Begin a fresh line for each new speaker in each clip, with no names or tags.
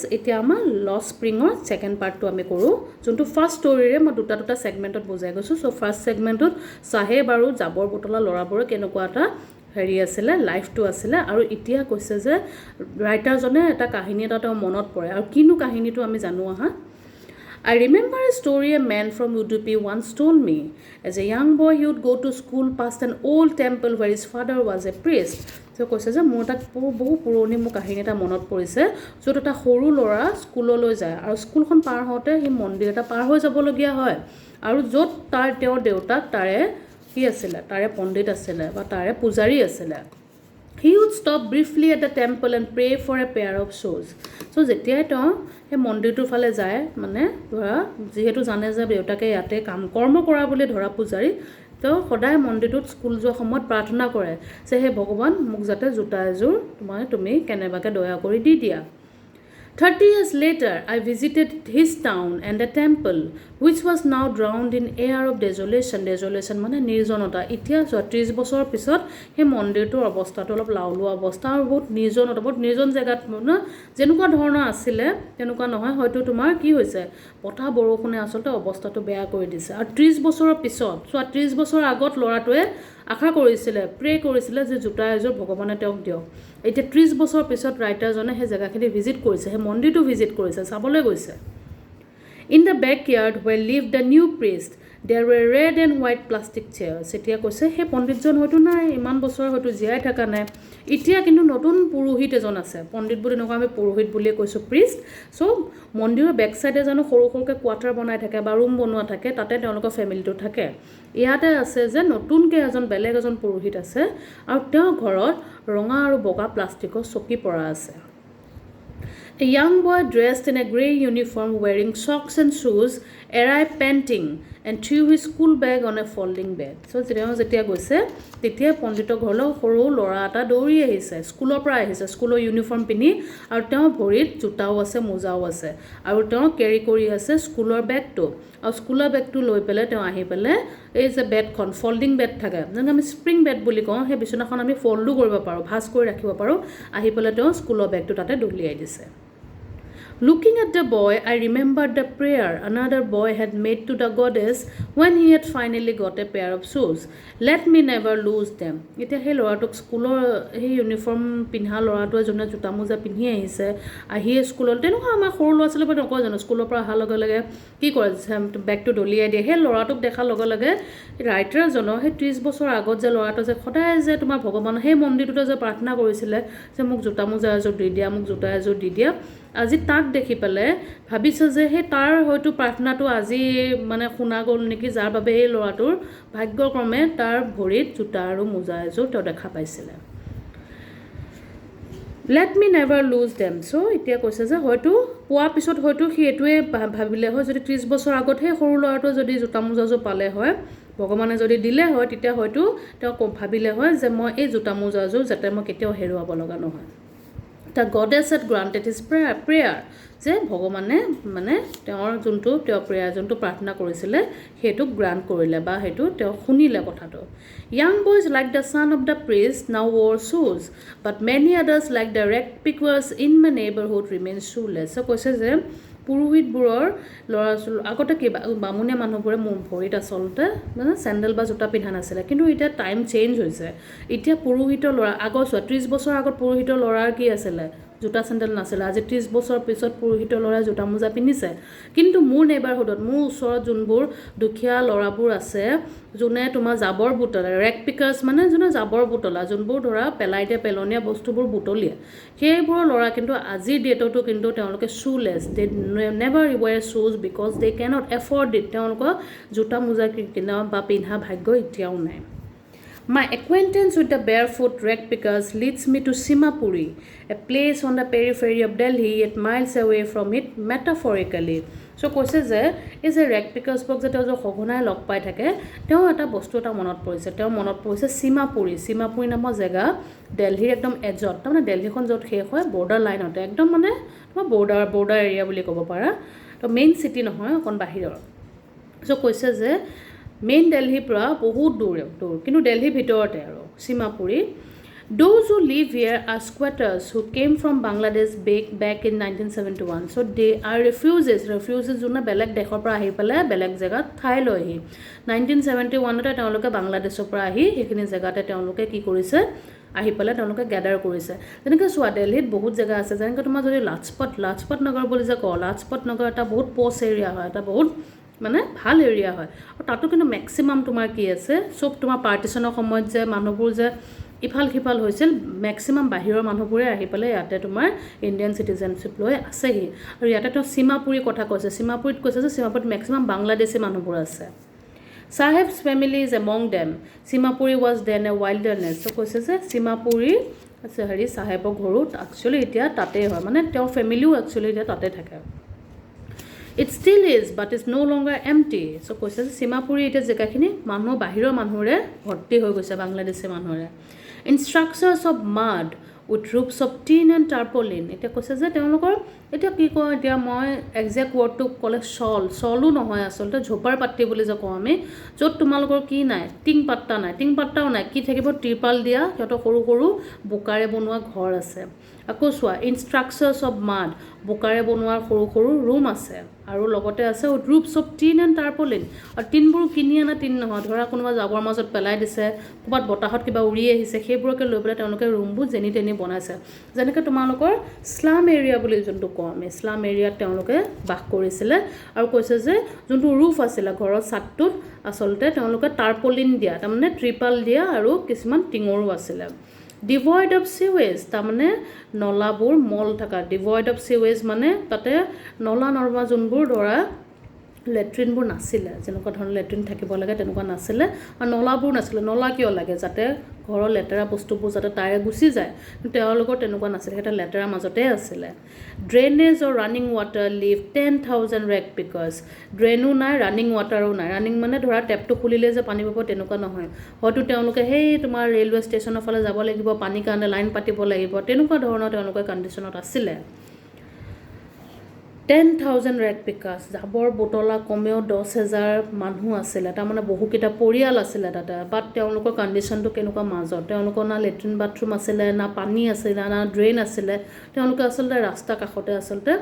এতিয়া আমাৰ loss স্প্ৰিঙৰ second পাৰ্টটো আমি কৰোঁ যোনটো ফাৰ্ষ্ট ষ্টৰীৰে মই দুটা সেগমেন্টত বুজাই গৈছো সো ফাৰ্ষ্ট সেগমেন্টত সাহেব আৰু জাবৰ বুটলা লৰাবোৰে কেনেকুৱা এটা হেৰি আছিলে লাইফটো আছিলে আৰু এতিয়া কৈছে যে ৰাইটাৰজনে এটা কাহিনী এটা মনত পৰে আৰু কিনো কাহিনীটো আমি জানো আহা I remember a story a man from Udupi once told me. As a young boy, he would go to school past an old temple where his father was a priest. So, কৈছে যে মোৰ এটা বহু পুৰণি মোৰ কাহিনী এটা মনত পৰিছে য'ত এটা সৰু ল'ৰা স্কুললৈ যায় আৰু স্কুলখন পাৰ হওঁতে সেই মন্দিৰ এটা পাৰ হৈ যাবলগীয়া হয় আৰু য'ত তেওঁৰ দেউতাক তাৰে কি আছিলে তাৰে পণ্ডিত আছিলে বা তাৰে পূজাৰী আছিলে He would stop briefly at the temple and pray for a pair of shoes. So যেতিয়াই তেওঁ সেই মন্দিৰটোৰ ফালে যায় মানে ধৰা যেহেতু জানে যে দেউতাকে ইয়াতে কৰ্ম কৰা বুলি ধৰা পূজাৰী তেওঁ সদায় মন্দিৰটোত স্কুল যোৱা সময়ত প্ৰাৰ্থনা কৰে যে হে ভগৱান মোক যাতে জোতা এযোৰ তুমি কেনেবাকে দয়া কৰি দি দিয়া 30 years later, I visited his town and the temple, which was now drowned in air of desolation. Desolation মানে নিৰ্জনতা এতিয়া 30 বছৰ পিছত সেই মন্দিৰটোৰ অৱস্থাটো অলপ লাউলোৱা অৱস্থা আৰু বহুত নিৰ্জন জেগাত মানে যেনেকুৱা ধৰণৰ আছিলে তেনেকুৱা নহয় হয়তো তোমাৰ কি হৈছে পথা বৰষুণে আচলতে অৱস্থাটো বেয়া কৰি দিছে আৰু 30 বছৰৰ পিছত 30 বছৰ আগত ল'ৰাটোৱে আশা কৰিছিলে প্ৰে কৰিছিলে যে জোতা এযোৰ ভগৱানে তেওঁক দিয়ক এতিয়া 30 বছৰ পিছত ৰাইটাৰজনে সেই জেগাখিনি ভিজিট কৰিছে সেই মন্দিৰটো ভিজিট কৰিছে চাবলৈ গৈছে In the backyard where lived the new priest there were red and white plastic chairs এতিয়া কৈছে সেই পণ্ডিতজন হয়তো নাই ইমান বছৰ হয়তো জীয়াই থকা নাই এতিয়া কিন্তু নতুন পুৰোহিত এজন আছে পণ্ডিত বুলি নকওঁ আমি পুৰোহিত বুলি কৈছো প্ৰিষ্ট সো মন্দিৰৰ বেক সাইডে জানো সৰুকে কোৱাৰ্টাৰ বনাই থাকে বা ৰুম বনোৱা থাকে তাতে তেওঁলোকৰ ফ্যামিলিটো থাকে ইয়াতে আছে যে নতুনকে এজন বেলেগ এজন পুৰোহিত আছে আৰু তেওঁ ঘৰত ৰঙা আৰু বগা প্লাষ্টিকৰ চকী পৰা আছে A young boy dressed in a grey uniform wearing socks and shoes arrived panting and threw his school bag on a folding bed. So যেতিয়া গৈছে তেতিয়া পণ্ডিতৰ ঘৰলৈ সৰু ল'ৰা এটা দৌৰি আহিছে স্কুলৰ পৰা আহিছে স্কুলৰ ইউনিফৰ্ম পিন্ধি আৰু তেওঁ ভৰিত জোতাও আছে মোজাও আছে আৰু তেওঁ কেৰি কৰি আছে স্কুলৰ বেগটো আৰু স্কুলৰ বেগটো লৈ পেলে তেওঁ আহি পেলে এই যে বেডখন ফল্ডিং বেড থাকে যেনে আমি স্প্ৰিং বেড বুলি কওঁ সেই বিছনাখন আমি ফল্ডো কৰিব পাৰো ভাঁজ কৰি ৰাখিব পাৰো আহি পেলে তেওঁ স্কুলৰ বেগটো তাতে দলিয়াই দিছে Looking at the boy, I remembered the prayer another boy had made to the goddess when he had finally got a pair of shoes. Let me never lose them. এতিয়া সেই ল'ৰাটোক স্কুলৰ সেই ইউনিফৰ্ম পিন্ধা ল'ৰাটোৱে যোনে জোতা মোজা পিন্ধি আহিছে আহি স্কুলত তেনেকুৱা আমাৰ সৰু ল'ৰা ছোৱালী পৰা নকয় জানো স্কুলৰ পৰা অহাৰ লগে লগে কি কৰে বেগটো দলিয়াই দিয়ে সেই ল'ৰাটোক দেখাৰ লগে লগে ৰাইটাৰজনৰ সেই 30 বছৰ আগত যে ল'ৰাটো যে সদায় যে তোমাৰ ভগৱান সেই মন্দিৰটোতে যে প্ৰাৰ্থনা কৰিছিলে যে মোক জোতা মোজা এযোৰ দি দিয়া মোক জোতা এযোৰ দি দিয়া আজি তাক দেখি পেলে ভাবিছে যে হে তাৰ হয়তো প্ৰাৰ্থনাটো আজি মানে শুনা গ'ল নেকি যাৰ বাবে এই ল'ৰাটোৰ ভাগ্যক্ৰমে তাৰ ভৰিত জোতা আৰু মোজা এযোৰ তেওঁ দেখা পাইছিলে Let me never lose them. So এতিয়া কৈছে যে হয়তো পোৱাৰ পিছত হয়তো সি এটোৱে ভাবিলে হয় যদি 30 বছৰ আগত হে সৰু ল'ৰাটো যদি জোতা মোজাযোৰ পালে হয় ভগৱানে যদি দিলে হয় তেতিয়া হয়তো তেওঁ ভাবিলে হয় যে মই এই জোতা মোজাযোৰ যাতে মই কেতিয়াও হেৰুৱাব লগা নহয় The goddess had granted his prayer যে ভগৱানে মানে তেওঁৰ যোনটো তেওঁ prayer যোনটো প্ৰাৰ্থনা কৰিছিলে হেতু গ্ৰান্ট কৰিলে বা হেতু তেওঁ শুনিলে কথাটো Young boys like the son of the priest now wore shoes but many others like the rag pickers in my neighborhood remained shoeless so কৈছে যে পুৰোহিতবোৰৰ ল'ৰা আগতে কি বামুণীয়া মানুহবোৰে ভৰিত আচলতে মানে চেন্ডেল বা জোতা পিন্ধা নাছিলে কিন্তু এতিয়া টাইম চেঞ্জ হৈছে এতিয়া পুৰোহিতৰ ল'ৰা আগৰ 30 বছৰ আগত পুৰোহিতৰ ল'ৰাৰ কি আছিলে জোতা চেন্ডেল নাছিলে আজি 30 বছৰ পিছত পুৰোহিতৰ ল'ৰাই জোতা মোজা পিন্ধিছে কিন্তু মোৰ নেইবাৰহুডত মোৰ ওচৰত যোনবোৰ দুখীয়া ল'ৰাবোৰ আছে যোনে তোমাৰ জাবৰ বুটলা ৰেক পিকাৰ্স মানে যোনে জাবৰ বুটলা যোনবোৰ ধৰা পেলাইতে পেলনীয়া বস্তুবোৰ বুটলিয়া সেইবোৰ ল'ৰা কিন্তু আজি ডেটতো কিন্তু তেওঁলোকে shoeless they never wear shoes because they cannot afford it তেওঁলোকৰ জোতা মোজা কিনা বা পিন্ধা ভাগ্য এতিয়াও নাই My acquaintance with the barefoot rag pickers leads me to Simapuri, a place on the periphery of Delhi yet miles away from it metaphorically. So কৈছে যে এই যে rag pickers বক যে তেওঁ সঘনাই লগ পাই থাকে তেওঁ এটা বস্তু এটা মনত পৰিছে সীমাপুৰী নামৰ জেগা দিল্লীৰ একদম এজত তাৰমানে দিল্লীখন য'ত শেষ হয় বৰ্ডাৰ লাইনতে একদম মানে তোমাৰ বৰ্ডাৰ এৰিয়া বুলি ক'ব পাৰা তো মেইন সিটি নহয় অকণ বাহিৰৰ so কৈছে যে মেইন দিল্লীৰ পৰা বহুত দূৰ কিন্তু দিল্লীৰ ভিতৰতে আৰু Seemapuri Those who live here are squatters who came from Bangladesh back in 1971. So they are refugees যোনে বেলেগ দেশৰ পৰা আহি পেলাই বেলেগ জেগাত ঠাই লয়হি 1971তে তেওঁলোকে বাংলাদেশৰ পৰা আহি সেইখিনি জেগাতে তেওঁলোকে কি কৰিছে আহি পেলাই তেওঁলোকে গ্যাদাৰ কৰিছে যেনেকৈ চোৱা দিল্লীত বহুত জেগা আছে যেনেকৈ তোমাৰ যদি লাজপত নগৰ বুলি যে কওঁ লাজপত নগৰ এটা বহুত প'ষ্ট এৰিয়া হয় এটা বহুত মানে ভাল এৰিয়া হয় আৰু তাতো কিন্তু মেক্সিমাম তোমাৰ কি আছে চব তোমাৰ পাৰ্টিশ্যনৰ সময়ত যে মানুহবোৰ যে ইফাল সিফাল হৈছিল মেক্সিমাম বাহিৰৰ মানুহবোৰে আহি পেলাই ইয়াতে তোমাৰ ইণ্ডিয়ান চিটিজেনশ্বিপ লৈ আছেহি আৰু ইয়াতে তো সীমাপুৰীৰ কথা কৈছে সীমাপুৰীত কৈছে যে সীমাপুৰীত মেক্সিমাম বাংলাদেশী মানুহবোৰ আছে Saheb's family is among them. Simapuri was then a wilderness. So কৈছে যে সীমাপুৰী আছে হেৰি সাহেবৰ ঘৰো একচুয়ালি এতিয়া তাতে হয় মানে তেওঁৰ ফ্যামিলিও একচুয়ালি এতিয়া তাতে থাকে It still is but it's no longer empty. So কৈছে যে সীমাপুৰী এতিয়া জেগাখিনি মানুহ বাহিৰৰ মানুহৰে ভৰ্তি হৈ গৈছে বাংলাদেশী মানুহৰে In structures of mud with roofs of tin and tarpaulin. এতিয়া কৈছে যে তেওঁলোকৰ এতিয়া কি কয় এতিয়া মই এক্সাক্ট ৱৰ্ডটো ক'লে চলো নহয় আচলতে ঝোপাৰ পাত্তি বুলি যে কওঁ আমি য'ত তোমালোকৰ কি নাই টিং পাত্তাও নাই কি থাকিব ত্ৰিপাল দিয়া সিহঁতৰ সৰু সৰু বোকাৰে বনোৱা ঘৰ আছে আকৌ চোৱা ইন ষ্ট্ৰাকচাৰ্ছ অফ মাড বোকাৰে বনোৱা সৰু সৰু ৰুম আছে আৰু লগতে আছে ৰুফছ অফ টিন এণ্ড টাৰ্পলিন আৰু টিনবোৰ কিনি আনা টিন নহয় ধৰা কোনোবা জাবৰ মাজত পেলাই দিছে ক'ৰবাত বতাহত কিবা উৰি আহিছে সেইবোৰকে লৈ পেলাই তেওঁলোকে ৰুমবোৰ যেনি তেনি বনাইছে যেনেকৈ তোমালোকৰ স্লাম এৰিয়া বুলি যোনটো কওঁ আমি স্লাম এৰিয়াত তেওঁলোকে বাস কৰিছিলে আৰু কৈছে যে যোনটো ৰুফ আছিলে ঘৰৰ ছাদটোত আচলতে তেওঁলোকে টাৰ্পলিন দিয়া তাৰমানে ত্ৰিপাল দিয়া আৰু কিছুমান টিঙৰো আছিলে Devoid of sewage তাৰমানে নলাবোৰ মল থকা devoid of sewage মানে তাতে নলা নৰ্মা যোনবোৰ ধৰা লেট্ৰিনবোৰ নাছিলে যেনেকুৱা ধৰণৰ লেট্ৰিন থাকিব লাগে তেনেকুৱা নাছিলে আৰু নলাবোৰ নাছিলে নলা কিয় লাগে যাতে ঘৰৰ লেতেৰা বস্তুবোৰ যাতে তাৰে গুচি যায় কিন্তু তেওঁলোকৰ তেনেকুৱা নাছিলে এটা লেতেৰা মাজতে আছিলে ড্ৰেইনেজ অৰ ৰানিং ৱাটাৰ লিভ 10,000 ৰেক পিকাৰ্ছ ড্ৰেইনো নাই ৰানিং ৱাটাৰো নাই ৰানিং মানে ধৰা টেপটো খুলিলে যে পানী পাব তেনেকুৱা নহয় হয়তো তেওঁলোকে সেই তোমাৰ ৰেলৱে ষ্টেচনৰ ফালে যাব লাগিব পানীৰ কাৰণে লাইন পাতিব লাগিব তেনেকুৱা ধৰণৰ তেওঁলোকৰ কণ্ডিশ্যনত আছিলে 10,000 ৰেক পিকাৰ্ছ জাবৰ বুটলা কমেও 10,000 মানুহ আছিলে তাৰমানে বহুকেইটা পৰিয়াল আছিলে তাতে বাট তেওঁলোকৰ কণ্ডিশ্যনটো কেনেকুৱা মাজত তেওঁলোকৰ না লেট্ৰিন বাথৰুম আছিলে না পানী আছিলে না ড্ৰেইন আছিলে তেওঁলোকে আচলতে ৰাস্তা কাষতে আচলতে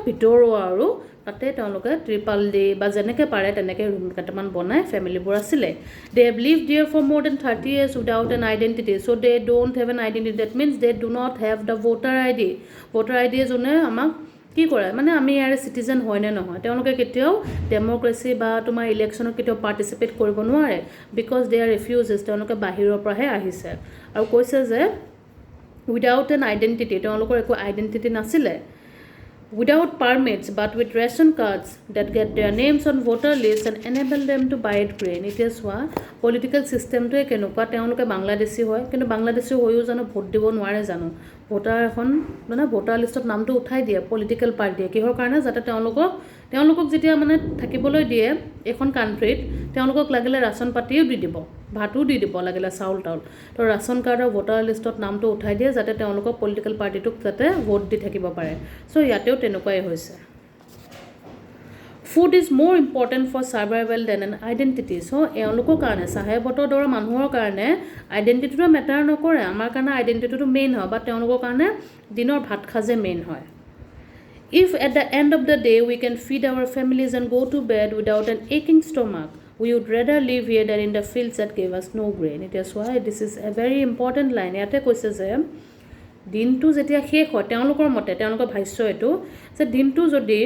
ভিতৰুৱা আৰু তাতে তেওঁলোকে ত্ৰিপাল দি বা যেনেকৈ পাৰে তেনেকৈ ৰুম কেইটামান বনাই ফেমিলিবোৰ আছিলে they have lived here for more than 30 years without an identity so' they don't have an identity that means they do not have the voter I D যোনে আমাক কি কৰে মানে আমি ইয়াৰে চিটিজেন হয় নে নহয় তেওঁলোকে কেতিয়াও ডেম'ক্ৰেচি বা তোমাৰ ইলেকশ্যনত কেতিয়াও পাৰ্টিচিপেট কৰিব নোৱাৰে বিকজ দে আৰ ৰিফিউজেছ তেওঁলোকে বাহিৰৰ পৰাহে আহিছে আৰু কৈছে যে উইদাউট এন আইডেণ্টিটি তেওঁলোকৰ একো আইডেণ্টিটি নাছিলে without permits but with ration cards that get their names on voter lists and enable them to buy it grain it is why political system to কেনেকুৱা তেওঁলোকে বাংলাদেশী হয় কিন্তু বাংলাদেশী হৈও জানো ভোট দিব নোৱাৰে জানো ভোটাৰ এখন মানে ভোটাৰ লিষ্টত নামটো উঠাই দিয়ে পলিটিক্যাল পাৰ্টিয়ে কিহৰ কাৰণে যাতে তেওঁলোকক যেতিয়া মানে থাকিবলৈ দিয়ে এখন কাণ্ট্ৰিত তেওঁলোকক লাগিলে ৰাচন পাতিও দি দিব ভাতো দি দিব লাগিলে চাউল তাউল তো ৰাচন কাৰ্ডৰ ভোটাৰ লিষ্টত নামটো উঠাই দিয়ে যাতে তেওঁলোকক পলিটিক্যাল পাৰ্টিটোক যাতে ভোট দি থাকিব পাৰে চ' ইয়াতেও তেনেকুৱাই হৈছে food is more important for survival than an identity so' এওঁলোকৰ কাৰণে চাহেবতৰ দৰে মানুহৰ কাৰণে আইডেণ্টিটিটো মেটাৰ নকৰে আমাৰ কাৰণে আইডেণ্টিটিটো মেইন হয় বা তেওঁলোকৰ কাৰণে দিনৰ ভাত সাজে মেইন হয় If at the end of the day we can feed our families and go to bed without an aching stomach, we would rather live here than in the fields that gave us no grain. It is why this is a very important line. ইয়াতে কৈছে যে দিনটো যেতিয়া শেষ হয় তেওঁলোকৰ মতে তেওঁলোকৰ ভাষ্য এইটো যে দিনটো যদি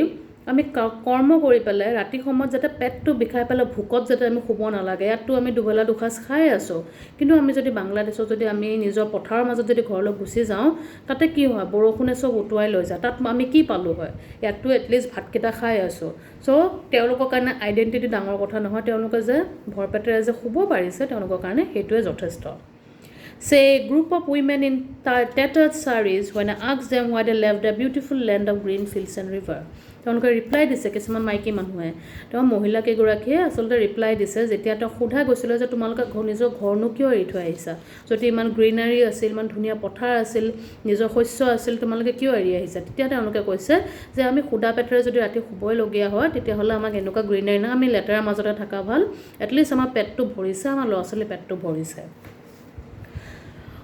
আমি কৰ্ম কৰি পেলাই ৰাতি সময়ত যাতে পেটটো বিষাই পেলাই ভোকত যাতে আমি শুব নালাগে ইয়াততো আমি দুবেলা দুসাঁজ খাই আছোঁ কিন্তু আমি যদি বাংলাদেশত যদি আমি নিজৰ পথাৰৰ মাজত যদি ঘৰলৈ গুচি যাওঁ তাতে কি হয় বৰষুণে চব উটুৱাই লৈ যায় তাত আমি কি পালোঁ হয় ইয়াততো এটলিষ্ট ভাতকেইটা খাই আছোঁ চ' তেওঁলোকৰ কাৰণে আইডেণ্টিটি ডাঙৰ কথা নহয় তেওঁলোকে যে ভৰপেটেৰে যে শুব পাৰিছে তেওঁলোকৰ কাৰণে সেইটোৱে যথেষ্ট Say a group of women in tattered saris when I asked them why they left the beautiful land of green fields and river. তেওঁলোকে ৰিপ্লাই দিছে কিছুমান মাইকী মানুহে তেওঁ মহিলা কেইগৰাকীয়ে আচলতে ৰিপ্লাই দিছে যেতিয়া তেওঁ সোধা গৈছিল যে তোমালোকে নিজৰ ঘৰনো কিয় এৰি থৈ আহিছা যদি ইমান গ্ৰীনাৰী আছিল ইমান ধুনীয়া পথাৰ আছিল নিজৰ শস্য আছিল তোমালোকে কিয় এৰি আহিছা তেতিয়া তেওঁলোকে কৈছে যে আমি সুদা পেটেৰে যদি ৰাতি শুবইলগীয়া হয় তেতিয়াহ'লে আমাক এনেকুৱা গ্ৰীনাৰী না আমি লেতেৰা মাজতে থকা ভাল এটলিষ্ট আমাৰ পেটটো ভৰিছে আমাৰ ল'ৰা ছোৱালী পেটটো ভৰিছে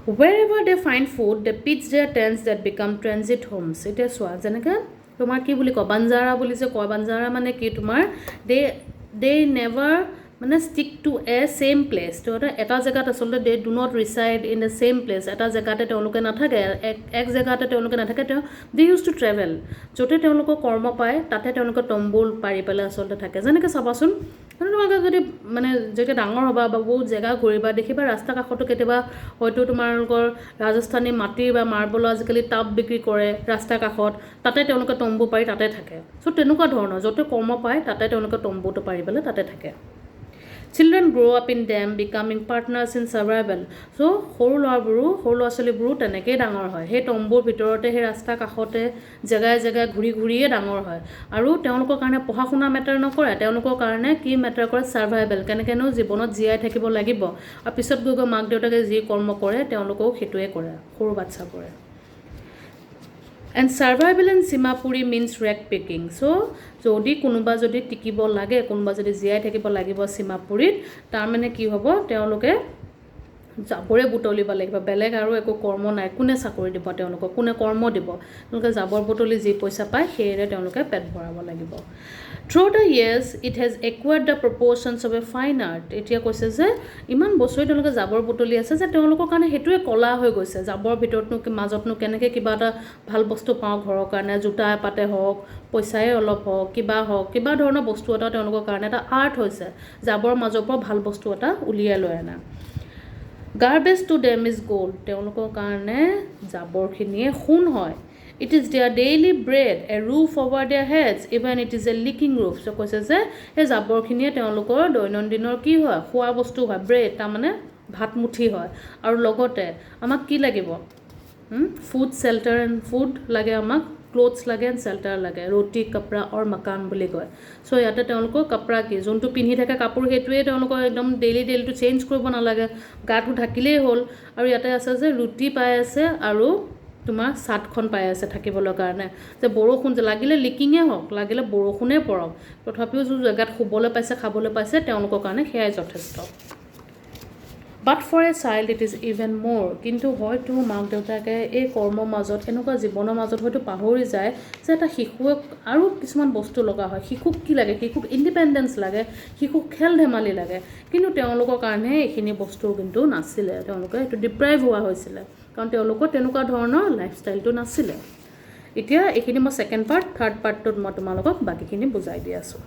wherever they find food they pitch their tents that become transit homes. এতিয়া চোৱা যেনেকৈ তোমাৰ কি বুলি কয় বাঞ্জাৰা বুলি যে কয় বাঞ্জাৰা মানে কি তোমাৰ they never মানে stick to a same place তো এটা জেগাত আচলতে they do not reside in the same place এটা জেগাতে তেওঁলোকে নাথাকে এক জেগাতে তেওঁলোকে নাথাকে they used to travel য'তে তেওঁলোকৰ কৰ্ম পায় তাতে তেওঁলোকে তম্বুল পাৰি পেলাই আচলতে থাকে যেনেকৈ চাবাচোন তোমালোকে যদি মানে যেতিয়া ডাঙৰ হ'বা বা বহুত জেগা ঘূৰিবা দেখিবা ৰাস্তা কাষতো কেতিয়াবা হয়তো তোমালোকৰ ৰাজস্থানী মাটি বা মাৰ্বল আজিকালি টাব বিক্ৰী কৰে ৰাস্তা কাষত তাতে তেওঁলোকে তম্বু পাৰি তাতে থাকে চ' তেনেকুৱা ধৰণৰ য'তে কৰ্ম পায় তাতে তেওঁলোকে তম্বুটো পাৰি পেলাই তাতে থাকে Children grow up in them becoming partners in survival. So সৰু ল'ৰা ছোৱালীবোৰো তেনেকৈ ডাঙৰ হয় সেই তম্বুৰ ভিতৰতে সেই ৰাস্তা কাষতে জেগাই জেগাই ঘূৰিয়ে ডাঙৰ হয় আৰু তেওঁলোকৰ কাৰণে পঢ়া শুনা মেটাৰ নকৰে তেওঁলোকৰ কাৰণে কি মেটাৰ কৰে ছাৰ্ভাইভেল কেনেকৈনো জীৱনত জীয়াই থাকিব লাগিব আৰু পিছত গৈ মাক দেউতাকে যি কৰ্ম কৰে তেওঁলোকেও সেইটোৱে কৰে সৰু বাচ্চাবোৰে And survival in Simapuri means rag picking. So, যদি কোনোবা যদি টিকিব লাগে কোনোবা যদি জীয়াই থাকিব লাগিব সীমাপুৰীত তাৰ মানে কি হ'ব তেওঁলোকে জাবৰে বুটলিব লাগিব বেলেগ আৰু একো কৰ্ম নাই কোনে চাকৰি দিব তেওঁলোকক কোনে কৰ্ম দিব তেওঁলোকে জাবৰ বুটলি যি পইচা পায় সেইৰে তেওঁলোকে পেট ভৰাব লাগিব Through the years, it has acquired the proportions of a fine art. এতিয়া কৈছে যে ইমান বছৰ তেওঁলোকে জাবৰ বুটলি আছে যে তেওঁলোকৰ কাৰণে হেতুৱে কলা হৈ গৈছে জাবৰ ভিতৰতনো মাজতনো কেনেকৈ কিবা এটা ভাল বস্তু পাওঁ ঘৰৰ কাৰণে জোতা এপাতে হওক পইচাই অলপ হওক কিবা ধৰণৰ বস্তু এটা তেওঁলোকৰ কাৰণে এটা আৰ্ট হৈছে জাবৰ মাজৰ পৰা ভাল বস্তু এটা উলিয়াই লৈ আনা Garbage to them is gold. তেওঁলোকৰ কাৰণে জাবৰখিনিয়ে সোণ হয় It is their daily bread, a roof over their heads, even it is a leaking roof. So কৈছে যে এই জাবৰখিনিয়ে তেওঁলোকৰ দৈনন্দিনৰ কি হয় খোৱা বস্তু হয় ব্ৰেড তাৰমানে ভাত মুঠি হয় আৰু লগতে আমাক কি লাগিব ফুড শেল্টাৰ এণ্ড ফুড লাগে আমাক ক্লথছ লাগে এণ্ড শেল্টাৰ লাগে ৰুটি কাপৰা আৰু মকান বুলি কয় চ' ইয়াতে তেওঁলোকৰ কাপৰা কি যোনটো পিন্ধি থাকে কাপোৰ সেইটোৱে তেওঁলোকৰ একদম ডেইলিটো চেঞ্জ কৰিব নালাগে গাটো ঢাকিলেই হ'ল আৰু ইয়াতে আছে যে ৰুটি পাই আছে আৰু তোমাৰ ছাটখন পাই আছে থাকিবলৈ কাৰণে যে বৰষুণ লাগিলে লিকিঙে হওক লাগিলে বৰষুণে পৰক তথাপিও যে জেগাত শুবলৈ পাইছে খাবলৈ পাইছে তেওঁলোকৰ কাৰণে সেয়াই যথেষ্ট But for a child it is even more কিন্তু হয়তো মাক দেউতাকে এই কৰ্মৰ মাজত এনেকুৱা জীৱনৰ মাজত হয়তো পাহৰি যায় যে এটা শিশুক আৰু কিছুমান বস্তু লগা হয় শিশুক কি লাগে শিশুক ইণ্ডিপেণ্ডেঞ্চ লাগে শিশুক খেল ধেমালি লাগে কিন্তু তেওঁলোকৰ কাৰণে এইখিনি বস্তু কিন্তু নাছিলে তেওঁলোকে এইটো ডিপ্ৰাইভ হোৱা হৈছিলে কাৰণ তেওঁলোকৰ তেনেকুৱা ধৰণৰ লাইফষ্টাইলটো নাছিলে এতিয়া এইখিনি মই ছেকেণ্ড পাৰ্ট থাৰ্ড পাৰ্টটোত মই তোমালোকক বাকীখিনি বুজাই দি আছোঁ